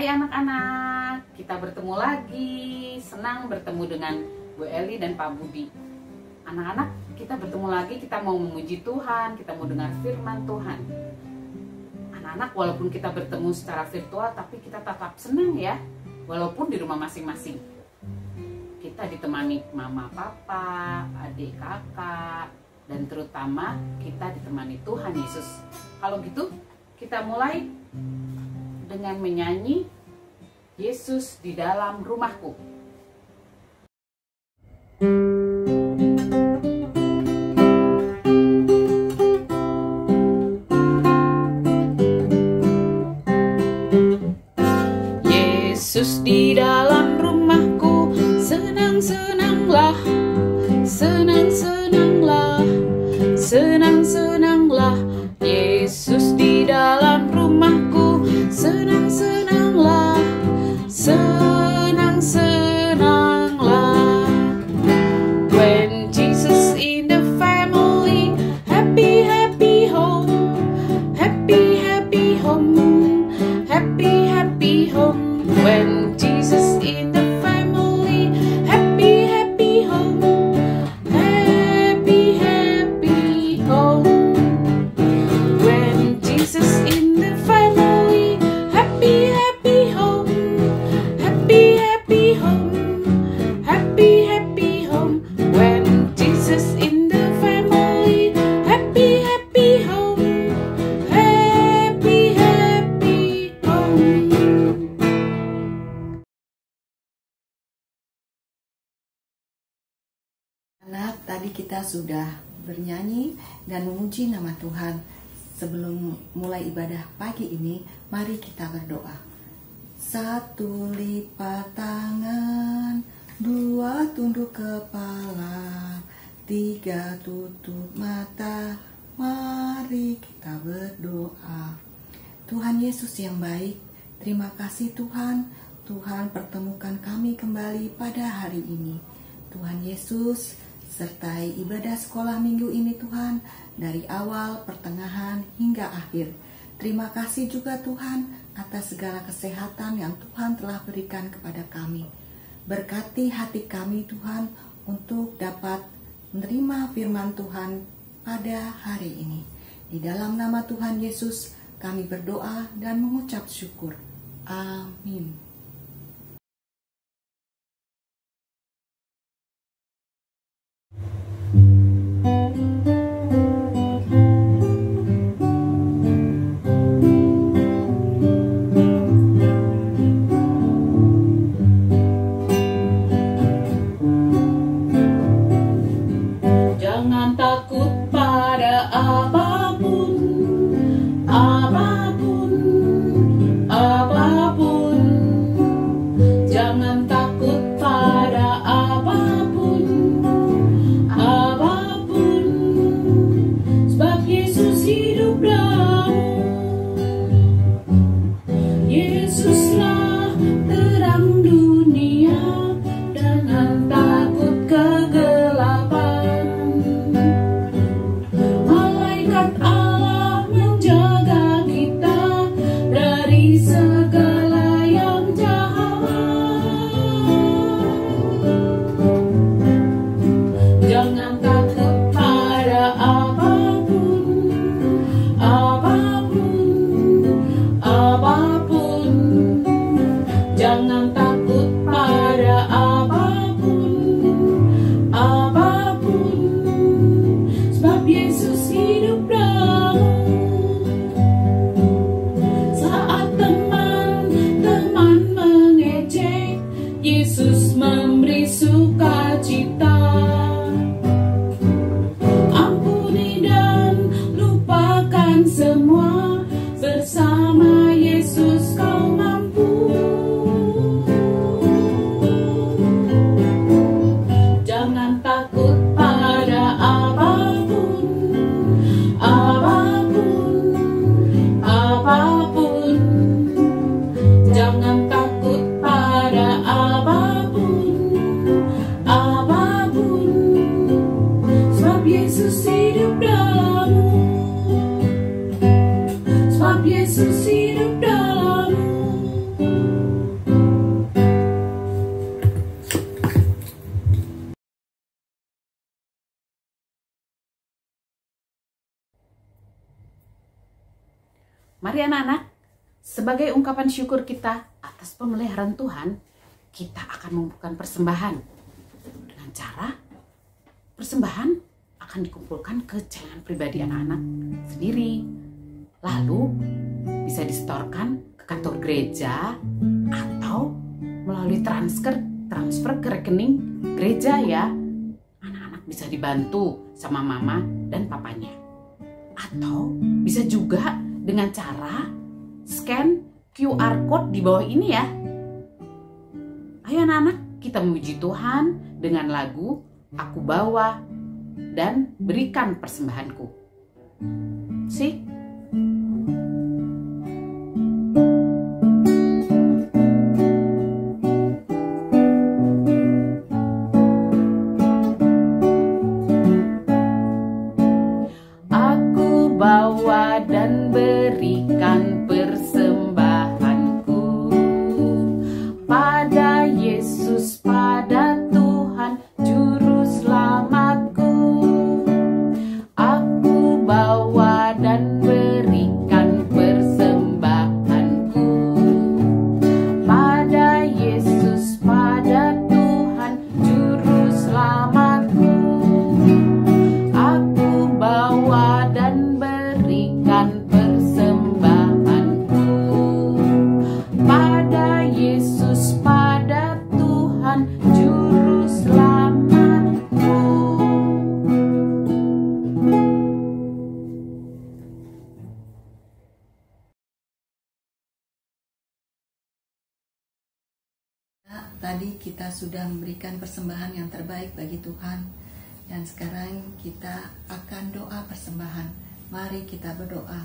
Hai anak-anak, kita bertemu lagi. Senang bertemu dengan Bu Eli dan Pak Budi. Anak-anak, kita bertemu lagi, kita mau memuji Tuhan, kita mau dengar firman Tuhan. Anak-anak, walaupun kita bertemu secara virtual, tapi kita tetap senang ya, walaupun di rumah masing-masing. Kita ditemani mama, papa, adik, kakak, dan terutama kita ditemani Tuhan Yesus. Kalau gitu, kita mulai dengan menyanyi Yesus di dalam rumahku. Yesus di dalam rumahku, senang-senanglah, senang-senanglah, senang-senanglah. Yesus di dalam rumahku, senang-senanglah, senang-senanglah. When Jesus in the family, happy, happy home, happy, happy home, happy, happy home. When Jesus in the family, happy, happy home, happy, happy home. When Jesus in the family, happy, happy home, happy, happy home, happy, happy home. When Jesus in the family, happy, happy home, happy, happy home. Anak, tadi kita sudah bernyanyi dan memuji nama Tuhan. Sebelum mulai ibadah pagi ini, mari kita berdoa. 1 lipat tangan, 2 tunduk kepala, 3 tutup mata, mari kita berdoa. Tuhan Yesus yang baik, terima kasih Tuhan. Tuhan pertemukan kami kembali pada hari ini. Tuhan Yesus, sertai ibadah sekolah minggu ini Tuhan, dari awal, pertengahan, hingga akhir. Terima kasih juga Tuhan atas segala kesehatan yang Tuhan telah berikan kepada kami. Berkati hati kami Tuhan untuk dapat menerima firman Tuhan pada hari ini. Di dalam nama Tuhan Yesus kami berdoa dan mengucap syukur. Amin. Jangan takut pada apapun, apapun, apapun. Jangan takut pada apapun, apapun. Sebab Yesus hidup dalam. Yesuslah terang dunia, jangan takut kegelapan. Mari anak-anak, sebagai ungkapan syukur kita atas pemeliharaan Tuhan, kita akan mengumpulkan persembahan. Dengan cara persembahan akan dikumpulkan ke celengan pribadi anak-anak sendiri. Lalu bisa disetorkan ke kantor gereja atau melalui transfer ke rekening gereja ya. Anak-anak bisa dibantu sama mama dan papanya. Atau bisa juga dengan cara scan QR code di bawah ini ya. Ayo anak-anak, kita memuji Tuhan dengan lagu Aku Bawa dan Berikan Persembahanku. See? Aku bawa dan berikan persembahanku pada Yesus, pada Tuhan Juru Selamatku. Aku bawa dan berikan persembahanku pada Yesus, pada Tuhan Juru Selamatku. Aku bawa dan berikan persembahanku pada Yesus, pada Tuhan Juru Selamatku. Nah, tadi kita sudah memberikan persembahan yang terbaik bagi Tuhan, dan sekarang kita akan doa persembahan. Mari kita berdoa.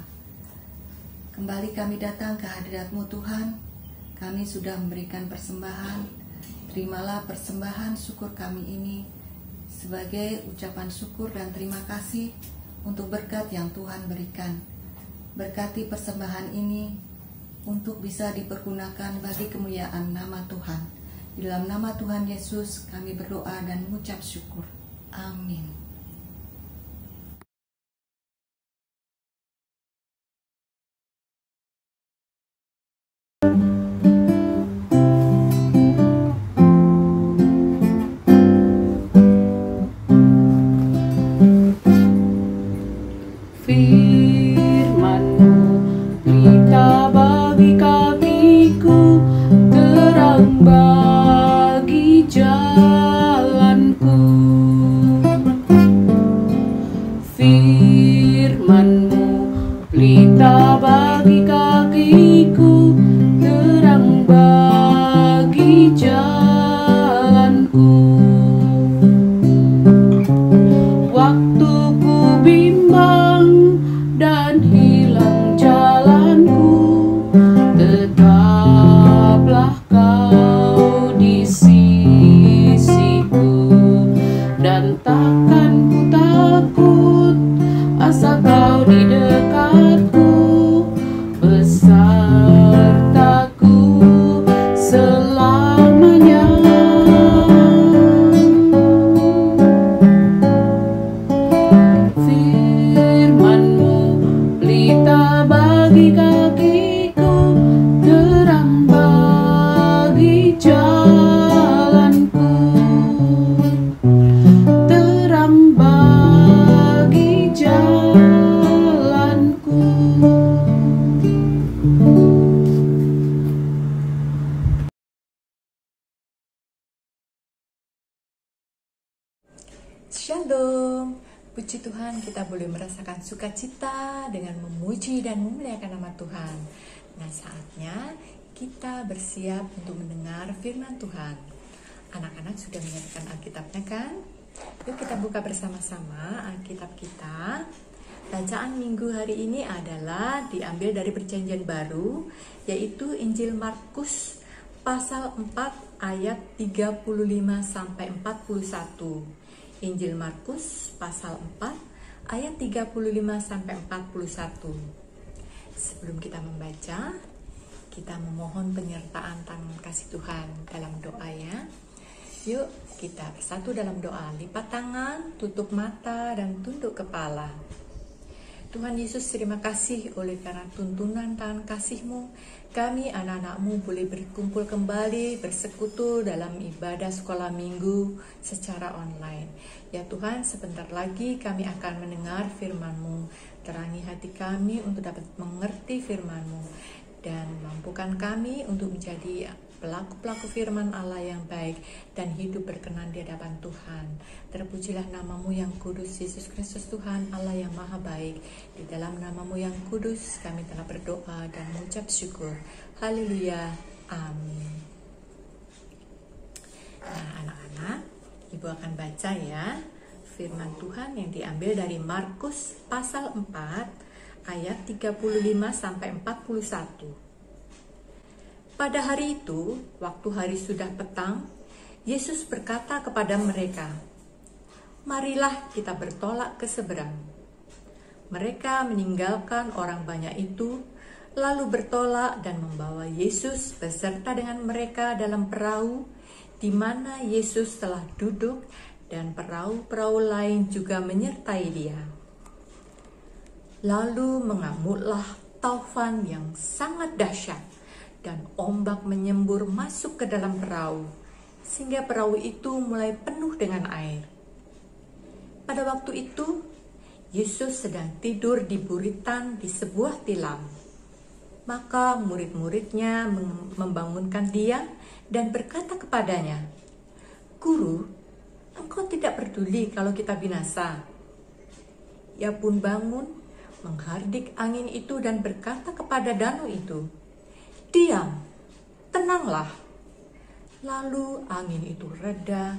Kembali kami datang ke hadirat-Mu Tuhan. Kami sudah memberikan persembahan. Terimalah persembahan syukur kami ini sebagai ucapan syukur dan terima kasih untuk berkat yang Tuhan berikan. Berkati persembahan ini untuk bisa dipergunakan bagi kemuliaan nama Tuhan. Di dalam nama Tuhan Yesus kami berdoa dan mengucap syukur. Amin. Firman-Mu pelita bagi kakiku, terang bagi jalanku. Firman-Mu pelita bagi kakiku, terang bagi jalanku. Waktu ku bimbang dan hilang jalanku, tetaplah Kau di sisiku, dan takkan ku takut asal Kau di dekatku, besertaku selamanya. Firman-Mu pelita bagi kakiku, terang bagi jalanku, terang bagi jalanku. Shalom, puji Tuhan kita boleh merasakan sukacita dengan memuji dan memuliakan nama Tuhan. Nah, saatnya kita bersiap untuk mendengar firman Tuhan. Anak-anak sudah menyiapkan Alkitabnya kan? Yuk kita buka bersama-sama Alkitab kita. Bacaan minggu hari ini adalah diambil dari Perjanjian Baru, yaitu Injil Markus pasal 4 ayat 35 sampai 41. Injil Markus pasal 4 ayat 35 sampai 41. Sebelum kita membaca, kita memohon penyertaan tangan kasih Tuhan dalam doa ya. Yuk kita bersatu dalam doa. Lipat tangan, tutup mata dan tunduk kepala. Tuhan Yesus, terima kasih oleh karena tuntunan dan kasih-Mu, kami anak-anak-Mu boleh berkumpul kembali, bersekutu dalam ibadah sekolah minggu secara online. Ya Tuhan, sebentar lagi kami akan mendengar firman-Mu. Terangi hati kami untuk dapat mengerti firman-Mu, dan mampukan kami untuk menjadi pelaku-pelaku firman Allah yang baik dan hidup berkenan di hadapan Tuhan. Terpujilah nama-Mu yang kudus, Yesus Kristus Tuhan Allah yang maha baik. Di dalam nama-Mu yang kudus kami telah berdoa dan mengucap syukur. Haleluya. Amin. Nah anak-anak, Ibu akan baca ya firman Tuhan yang diambil dari Markus pasal 4 ayat 35 sampai 41. Pada hari itu, waktu hari sudah petang, Yesus berkata kepada mereka, "Marilah kita bertolak ke seberang." Mereka meninggalkan orang banyak itu, lalu bertolak dan membawa Yesus beserta dengan mereka dalam perahu, di mana Yesus telah duduk, dan perahu-perahu lain juga menyertai Dia. Lalu mengamuklah taufan yang sangat dahsyat, dan ombak menyembur masuk ke dalam perahu, sehingga perahu itu mulai penuh dengan air. Pada waktu itu, Yesus sedang tidur di buritan di sebuah tilam. Maka murid-muridnya membangunkan Dia dan berkata kepadanya, "Guru, Engkau tidak peduli kalau kita binasa." Ia pun bangun, menghardik angin itu dan berkata kepada danau itu, "Diam, tenanglah." Lalu angin itu reda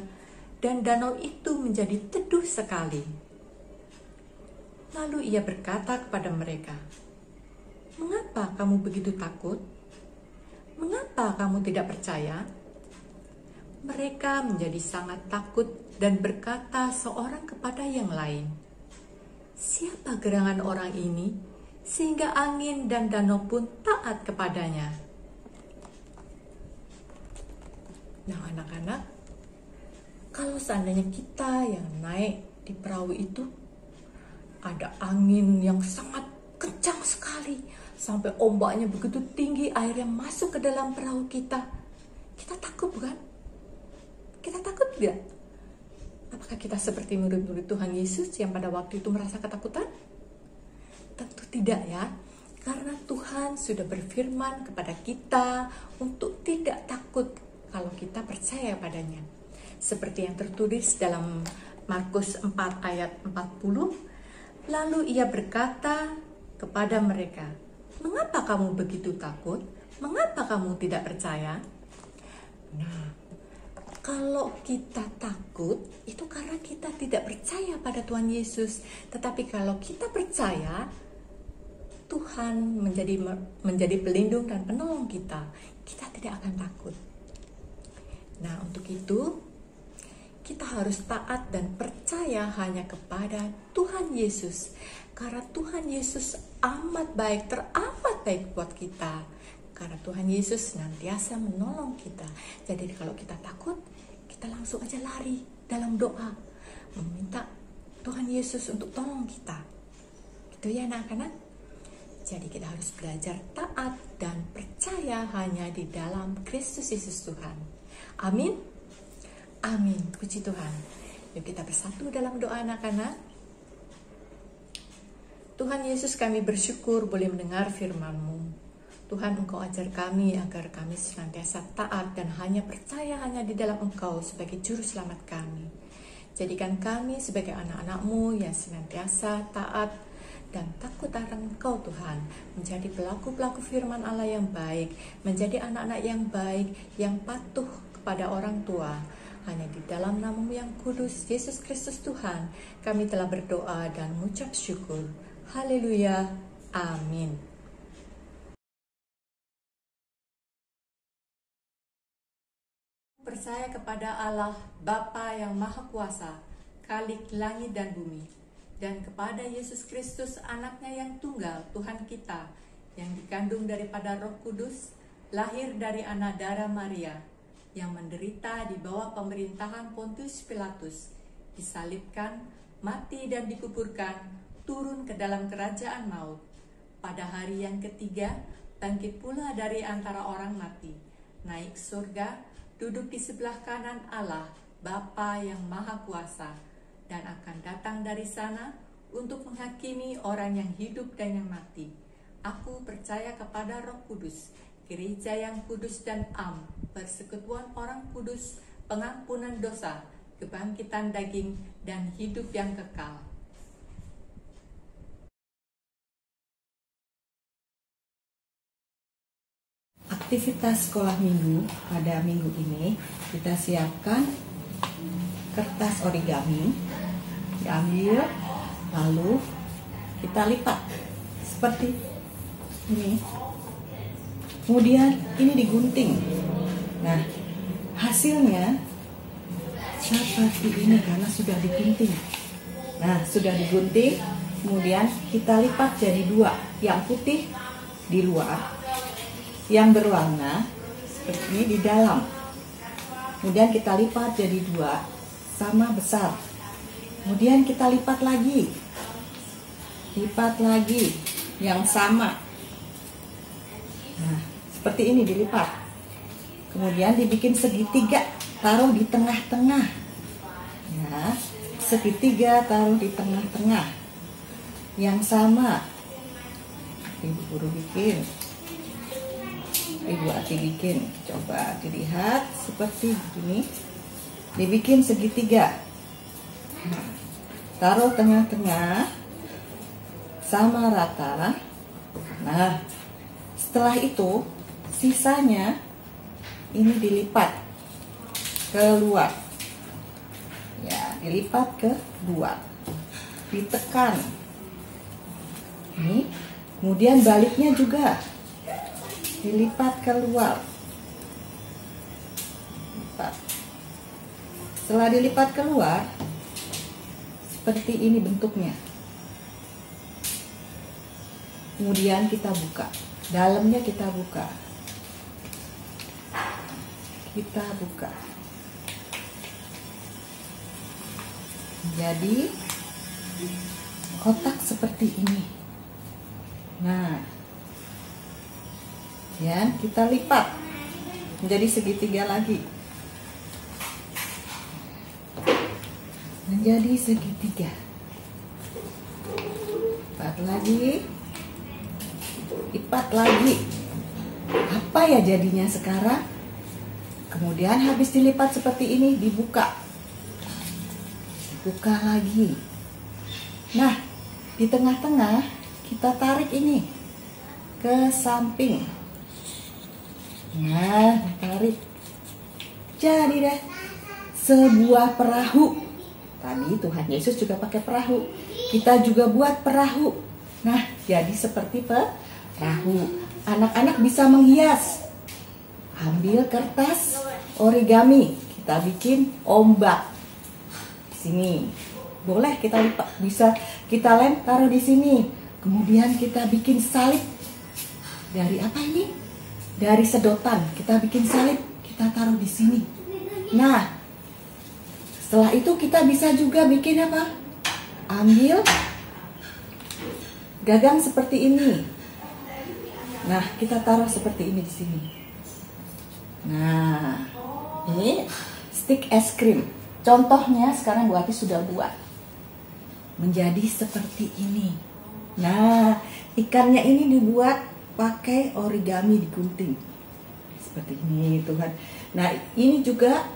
dan danau itu menjadi teduh sekali. Lalu ia berkata kepada mereka, "Mengapa kamu begitu takut? Mengapa kamu tidak percaya?" Mereka menjadi sangat takut dan berkata seorang kepada yang lain, "Siapa gerangan orang ini sehingga angin dan danau pun taat kepadanya?" Nah anak-anak, kalau seandainya kita yang naik di perahu itu, ada angin yang sangat kencang sekali, sampai ombaknya begitu tinggi, airnya masuk ke dalam perahu kita. Kita takut bukan? Kita takut tidak? Apakah kita seperti murid-murid Tuhan Yesus yang pada waktu itu merasa ketakutan? Tentu tidak ya, karena Tuhan sudah berfirman kepada kita untuk tidak takut kalau kita percaya padanya. Seperti yang tertulis dalam Markus 4 ayat 40, lalu ia berkata kepada mereka, "Mengapa kamu begitu takut? Mengapa kamu tidak percaya?" Nah, kalau kita takut, itu karena kita tidak percaya pada Tuhan Yesus. Tetapi kalau kita percaya, Tuhan menjadi pelindung dan penolong kita, kita tidak akan takut. Nah, untuk itu, kita harus taat dan percaya hanya kepada Tuhan Yesus. Karena Tuhan Yesus amat baik, teramat baik buat kita. Karena Tuhan Yesus senantiasa menolong kita. Jadi kalau kita takut, kita langsung aja lari dalam doa, meminta Tuhan Yesus untuk tolong kita. Gitu ya anak-anak. Jadi kita harus belajar taat dan percaya hanya di dalam Kristus Yesus Tuhan. Amin. Amin. Puji Tuhan. Yuk kita bersatu dalam doa anak-anak. Tuhan Yesus, kami bersyukur boleh mendengar firman-Mu. Tuhan, Engkau ajar kami agar kami senantiasa taat dan hanya percaya hanya di dalam Engkau sebagai juru selamat kami. Jadikan kami sebagai anak-anak-Mu yang senantiasa taat dan takut akan Engkau Tuhan, menjadi pelaku-pelaku firman Allah yang baik, menjadi anak-anak yang baik, yang patuh kepada orang tua. Hanya di dalam nama-Mu yang kudus, Yesus Kristus Tuhan, kami telah berdoa dan mengucap syukur. Haleluya. Amin. Percaya kepada Allah Bapa yang Maha Kuasa, Khalik langit dan bumi, dan kepada Yesus Kristus anaknya yang tunggal, Tuhan kita, yang dikandung daripada Roh Kudus, lahir dari anak darah Maria, yang menderita di bawah pemerintahan Pontius Pilatus, disalibkan, mati dan dikuburkan, turun ke dalam kerajaan maut. Pada hari yang ketiga, bangkit pula dari antara orang mati, naik surga, duduk di sebelah kanan Allah, Bapa yang Maha Kuasa, dan akan datang dari sana untuk menghakimi orang yang hidup dan yang mati. Aku percaya kepada Roh Kudus, gereja yang kudus dan am, persekutuan orang kudus, pengampunan dosa, kebangkitan daging, dan hidup yang kekal. Aktivitas sekolah minggu pada minggu ini kita siapkan kertas origami, diambil, lalu kita lipat seperti ini. Kemudian ini digunting. Nah, hasilnya seperti ini karena sudah digunting. Nah, sudah digunting, kemudian kita lipat jadi dua, yang putih di luar, yang berwarna seperti ini di dalam. Kemudian kita lipat jadi dua, sama besar. Kemudian kita lipat lagi, yang sama. Nah, seperti ini dilipat. Kemudian dibikin segitiga, taruh di tengah-tengah. Ya, segitiga taruh di tengah-tengah. Yang sama. Ibu guru bikin. Ibu Ati bikin, coba dilihat seperti ini, dibikin segitiga. Nah, taruh tengah-tengah, sama rata. Nah, setelah itu sisanya ini dilipat keluar. Ya, dilipat ke dua, ditekan. Ini, kemudian baliknya juga dilipat keluar. Lipat. Setelah dilipat keluar, seperti ini bentuknya. Kemudian kita buka. Dalamnya kita buka. Kita buka. Jadi kotak seperti ini. Nah, ya, kita lipat menjadi segitiga lagi, menjadi segitiga. Lipat lagi, lipat lagi. Apa ya jadinya sekarang? Kemudian habis dilipat seperti ini, dibuka lagi. Nah, di tengah-tengah kita tarik ini ke samping. Nah, tarik. Jadi deh sebuah perahu. Tadi Tuhan Yesus juga pakai perahu. Kita juga buat perahu. Nah, jadi seperti perahu. Anak-anak bisa menghias. Ambil kertas origami, kita bikin ombak. Di sini. Boleh kita lipat, bisa kita lem taruh di sini. Kemudian kita bikin salib. Dari apa ini? Dari sedotan, kita bikin salib, kita taruh di sini. Nah, setelah itu kita bisa juga bikin apa? Ambil gagang seperti ini. Nah, kita taruh seperti ini di sini. Nah, ini stick es krim. Contohnya sekarang Bu Ati sudah buat menjadi seperti ini. Nah, ikannya ini dibuat pakai origami digunting seperti ini, Tuhan. Nah, ini juga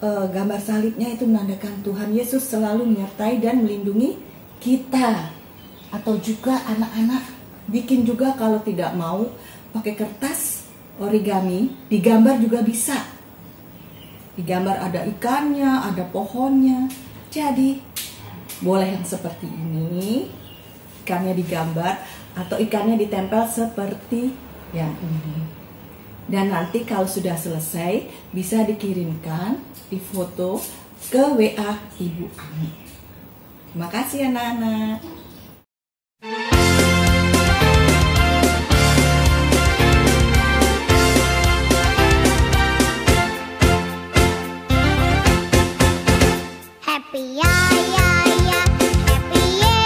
gambar salibnya itu menandakan Tuhan Yesus selalu menyertai dan melindungi kita. Atau juga anak-anak bikin juga kalau tidak mau pakai kertas origami, digambar juga bisa. Digambar ada ikannya, ada pohonnya. Jadi boleh yang seperti ini, ikannya digambar, atau ikannya ditempel seperti yang ini. Dan nanti kalau sudah selesai bisa dikirimkan di foto ke WA Ibu Ami. Terima kasih anak-anak. Happy ya ya ya, happy yeah.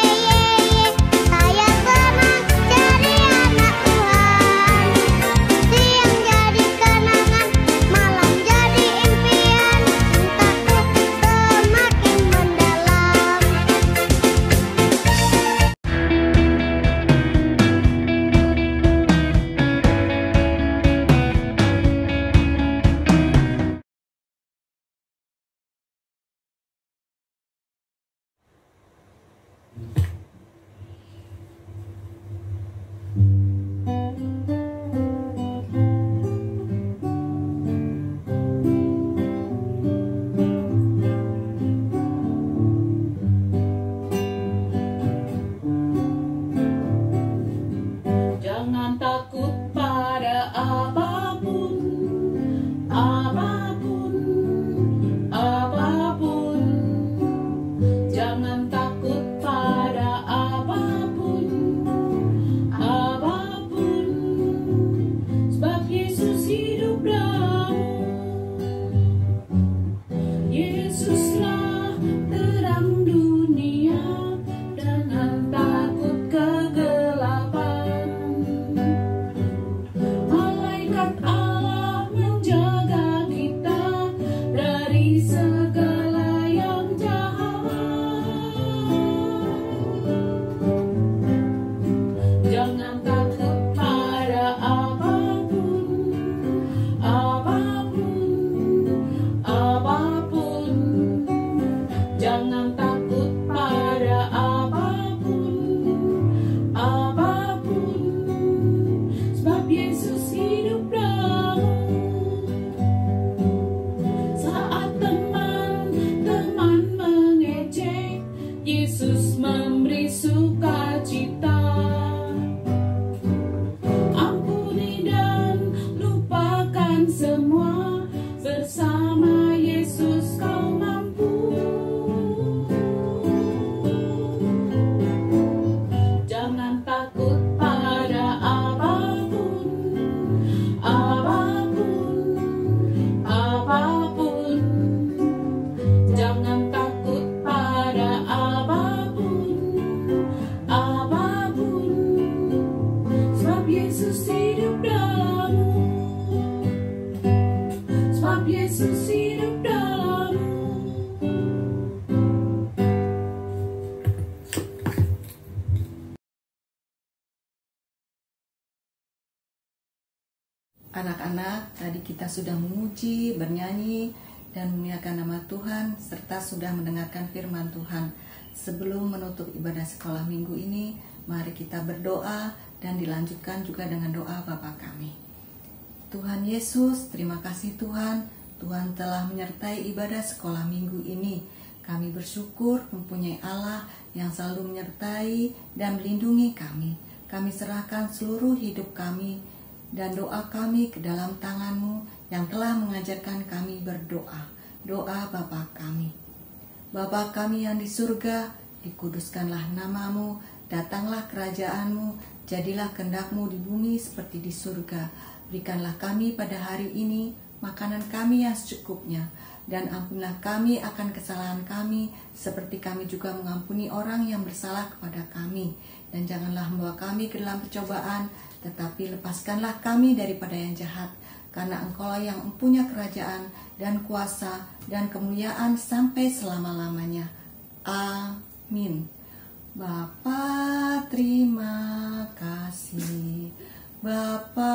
Anak-anak, tadi kita sudah memuji, bernyanyi, dan memuliakan nama Tuhan, serta sudah mendengarkan firman Tuhan. Sebelum menutup ibadah sekolah minggu ini, mari kita berdoa dan dilanjutkan juga dengan doa Bapa kami. Tuhan Yesus, terima kasih Tuhan. Tuhan telah menyertai ibadah sekolah minggu ini. Kami bersyukur mempunyai Allah yang selalu menyertai dan melindungi kami. Kami serahkan seluruh hidup kami dan doa kami ke dalam tangan-Mu yang telah mengajarkan kami berdoa. Doa Bapa kami. Bapa kami yang di surga, dikuduskanlah nama-Mu, datanglah kerajaan-Mu, jadilah kehendak-Mu di bumi seperti di surga. Berikanlah kami pada hari ini makanan kami yang secukupnya, dan ampunilah kami akan kesalahan kami, seperti kami juga mengampuni orang yang bersalah kepada kami. Dan janganlah membawa kami ke dalam percobaan, tetapi lepaskanlah kami daripada yang jahat, karena Engkaulah yang mempunyai kerajaan dan kuasa dan kemuliaan sampai selama-lamanya. Amin. Bapa, terima kasih. Bapa,